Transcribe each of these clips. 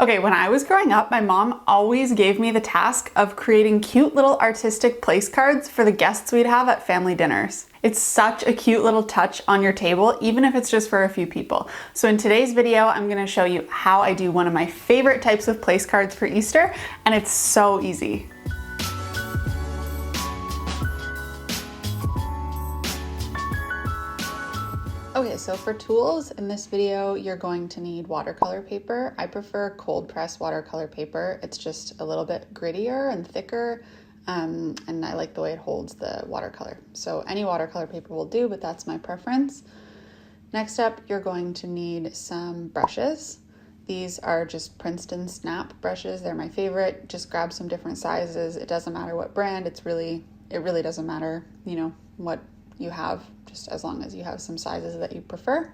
Okay, when I was growing up, my mom always gave me the task of creating cute little artistic place cards for the guests we'd have at family dinners. It's such a cute little touch on your table, even if it's just for a few people. So in today's video, I'm gonna show you how I do one of my favorite types of place cards for Easter, and it's so easy. Okay, so for tools in this video, you're going to need watercolor paper. I prefer cold press watercolor paper. It's just a little bit grittier and thicker, and I like the way it holds the watercolor. So any watercolor paper will do, but that's my preference. Next up, you're going to need some brushes. These are just Princeton Snap brushes. They're my favorite. Just grab some different sizes. It doesn't matter what brand. It really doesn't matter, what you have, just as long as you have some sizes that you prefer.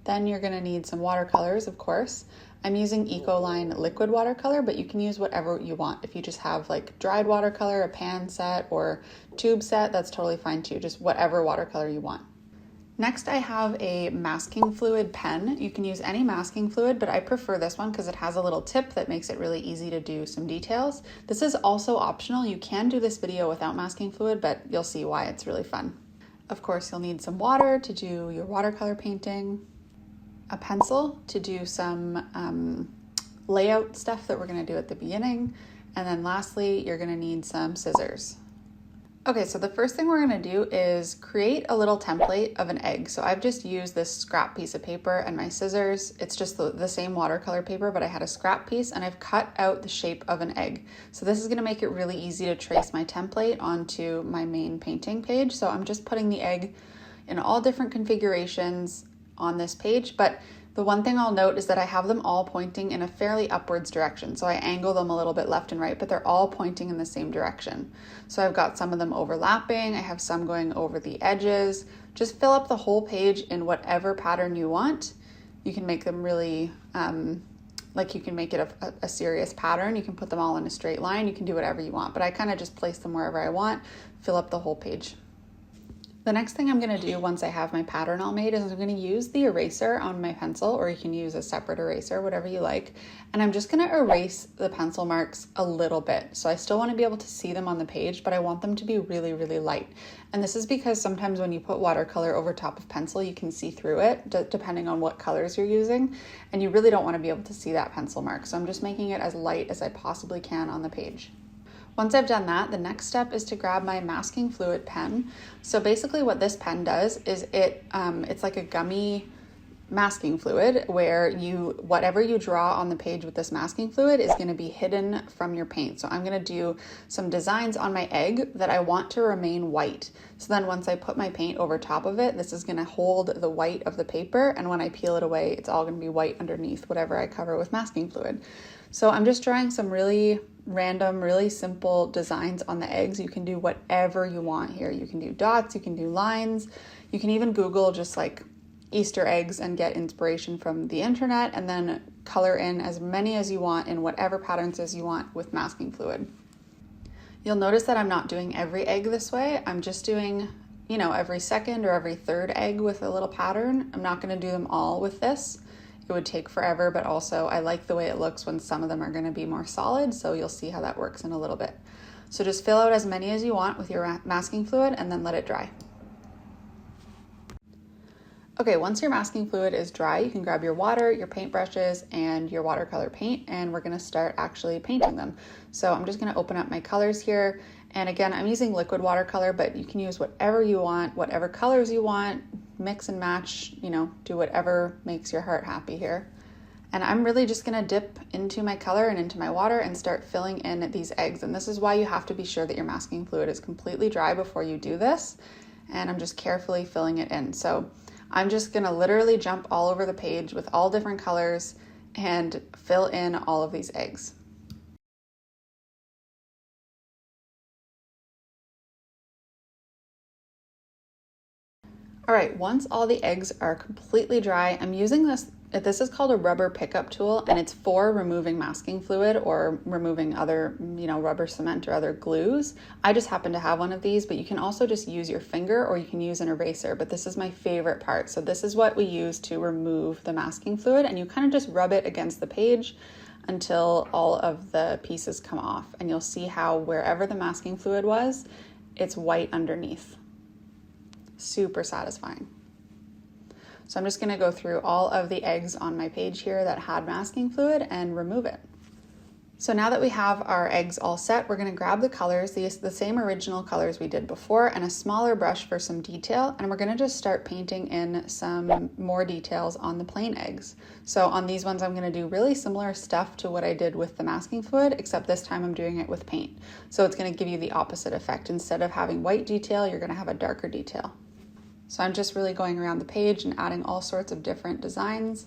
Then you're going to need some watercolors, of course. I'm using Ecoline liquid watercolor, but you can use whatever you want. If you just have like dried watercolor, a pan set or tube set, that's totally fine too. Just whatever watercolor you want. Next, I have a masking fluid pen. You can use any masking fluid, but I prefer this one because it has a little tip that makes it really easy to do some details. This is also optional. You can do this video without masking fluid, but you'll see why it's really fun. Of course, you'll need some water to do your watercolor painting, a pencil to do some layout stuff that we're going to do at the beginning, and then lastly, you're going to need some scissors. Okay, so the first thing we're going to do is create a little template of an egg. So I've just used this scrap piece of paper and my scissors. It's just the same watercolor paper, but I had a scrap piece and I've cut out the shape of an egg. So this is going to make it really easy to trace my template onto my main painting page. So I'm just putting the egg in all different configurations on this page, but the one thing I'll note is that I have them all pointing in a fairly upwards direction. So I angle them a little bit left and right, but they're all pointing in the same direction. So I've got some of them overlapping. I have some going over the edges. Just fill up the whole page in whatever pattern you want. You can make them really, you can make it a serious pattern. You can put them all in a straight line. You can do whatever you want, but I kind of just place them wherever I want, fill up the whole page. The next thing I'm going to do once I have my pattern all made is I'm going to use the eraser on my pencil, or you can use a separate eraser, whatever you like. And I'm just going to erase the pencil marks a little bit. So I still want to be able to see them on the page, but I want them to be really, really light. And this is because sometimes when you put watercolor over top of pencil, you can see through it, depending on what colors you're using. And you really don't want to be able to see that pencil mark. So I'm just making it as light as I possibly can on the page. Once I've done that, the next step is to grab my masking fluid pen. So basically what this pen does is it's like a gummy masking fluid where whatever you draw on the page with this masking fluid is going to be hidden from your paint. So I'm going to do some designs on my egg that I want to remain white. So then once I put my paint over top of it, this is going to hold the white of the paper, and when I peel it away, it's all going to be white underneath whatever I cover with masking fluid. So I'm just drawing some really random, really simple designs on the eggs. You can do whatever you want here. You can do dots, you can do lines, you can even Google just like Easter eggs and get inspiration from the internet, and then color in as many as you want in whatever patterns as you want with masking fluid. You'll notice that I'm not doing every egg this way. I'm just doing, every second or every third egg with a little pattern. I'm not going to do them all with this. It would take forever, but also I like the way it looks when some of them are going to be more solid, so you'll see how that works in a little bit. So just fill out as many as you want with your masking fluid and then let it dry. Okay, once your masking fluid is dry, you can grab your water, your paintbrushes, and your watercolor paint, and we're going to start actually painting them. So I'm just going to open up my colors here, and again, I'm using liquid watercolor, but you can use whatever you want, whatever colors you want, mix and match, do whatever makes your heart happy here. And I'm really just going to dip into my color and into my water and start filling in these eggs. And this is why you have to be sure that your masking fluid is completely dry before you do this. And I'm just carefully filling it in. So I'm just going to literally jump all over the page with all different colors and fill in all of these eggs. All right, once all the eggs are completely dry, I'm using this is called a rubber pickup tool, and it's for removing masking fluid or removing other, rubber cement or other glues. I just happen to have one of these, but you can also just use your finger or you can use an eraser, but this is my favorite part. So this is what we use to remove the masking fluid, and you kind of just rub it against the page until all of the pieces come off. And you'll see how wherever the masking fluid was, it's white underneath. Super satisfying. So I'm just gonna go through all of the eggs on my page here that had masking fluid and remove it. So now that we have our eggs all set, we're gonna grab the colors, the same original colors we did before, and a smaller brush for some detail, and we're gonna just start painting in some more details on the plain eggs. So on these ones, I'm gonna do really similar stuff to what I did with the masking fluid, except this time I'm doing it with paint. So it's gonna give you the opposite effect. Instead of having white detail, you're gonna have a darker detail. So I'm just really going around the page and adding all sorts of different designs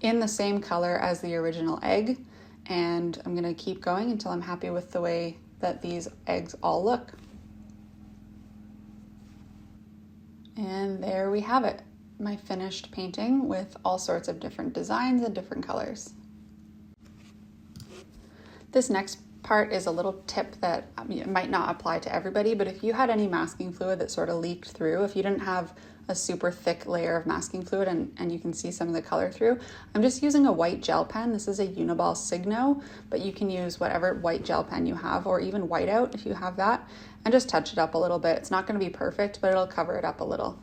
in the same color as the original egg. And I'm gonna keep going until I'm happy with the way that these eggs all look. And there we have it, my finished painting with all sorts of different designs and different colors. This next part is a little tip that it might not apply to everybody, but if you had any masking fluid that sort of leaked through, if you didn't have a super thick layer of masking fluid and you can see some of the color through, I'm just using a white gel pen. This is a Uniball Signo, but you can use whatever white gel pen you have, or even whiteout if you have that, and just touch it up a little bit. It's not going to be perfect, but it'll cover it up a little.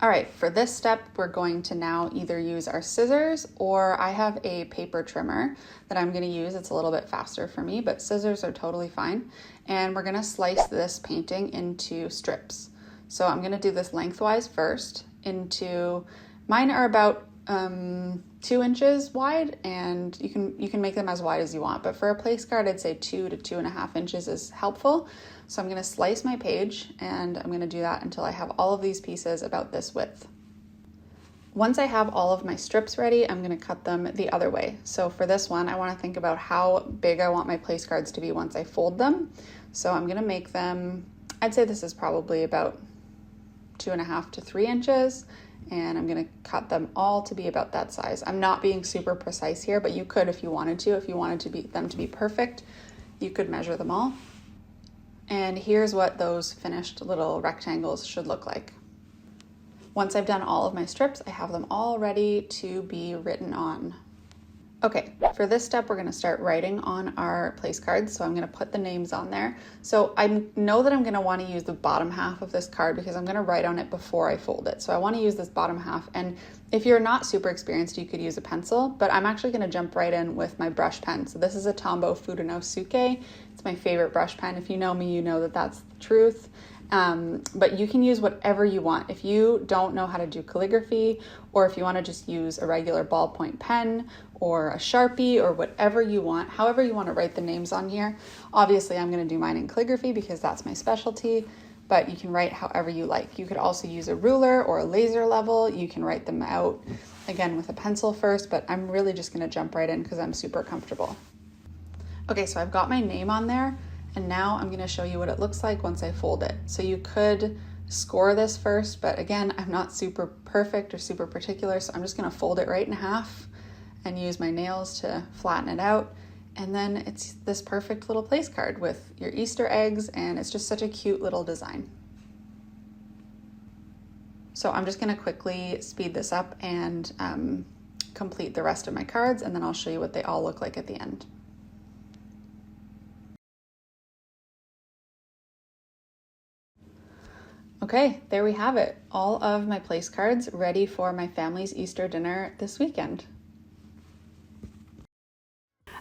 All right, for this step, we're going to now either use our scissors, or I have a paper trimmer that I'm gonna use. It's a little bit faster for me, but scissors are totally fine. And we're gonna slice this painting into strips. So I'm gonna do this lengthwise first into, mine are about 2 inches wide, and you can make them as wide as you want, but for a place card, I'd say 2 to 2.5 inches is helpful. So I'm gonna slice my page, and I'm gonna do that until I have all of these pieces about this width. Once I have all of my strips ready, I'm gonna cut them the other way. So for this one, I wanna think about how big I want my place cards to be once I fold them. So I'm gonna make them, I'd say this is probably about 2.5 to 3 inches, and I'm gonna cut them all to be about that size. I'm not being super precise here, but you could if you wanted to. If you wanted them to be perfect, you could measure them all. And here's what those finished little rectangles should look like. Once I've done all of my strips, I have them all ready to be written on. Okay, for this step, we're gonna start writing on our place cards. So I'm gonna put the names on there. So I know that I'm gonna wanna use the bottom half of this card because I'm gonna write on it before I fold it. So I wanna use this bottom half. And if you're not super experienced, you could use a pencil, but I'm actually gonna jump right in with my brush pen. So this is a Tombow Furunosuke. It's my favorite brush pen. If you know me, you know that that's the truth. But you can use whatever you want. If you don't know how to do calligraphy, or if you want to just use a regular ballpoint pen or a Sharpie or whatever you want, however you want to write the names on here. Obviously, I'm going to do mine in calligraphy because that's my specialty, but you can write however you like. You could also use a ruler or a laser level. You can write them out, again, with a pencil first, but I'm really just going to jump right in because I'm super comfortable. Okay, so I've got my name on there. And now I'm gonna show you what it looks like once I fold it. So you could score this first, but again, I'm not super perfect or super particular, so I'm just gonna fold it right in half and use my nails to flatten it out. And then it's this perfect little place card with your Easter eggs, and it's just such a cute little design. So I'm just gonna quickly speed this up and complete the rest of my cards, and then I'll show you what they all look like at the end. Okay, there we have it. All of my place cards ready for my family's Easter dinner this weekend.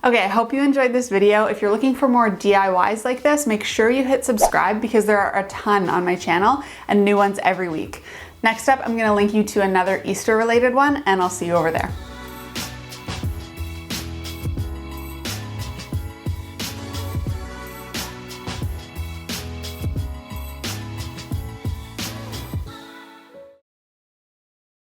Okay, I hope you enjoyed this video. If you're looking for more DIYs like this, make sure you hit subscribe because there are a ton on my channel and new ones every week. Next up, I'm gonna link you to another Easter related one, and I'll see you over there.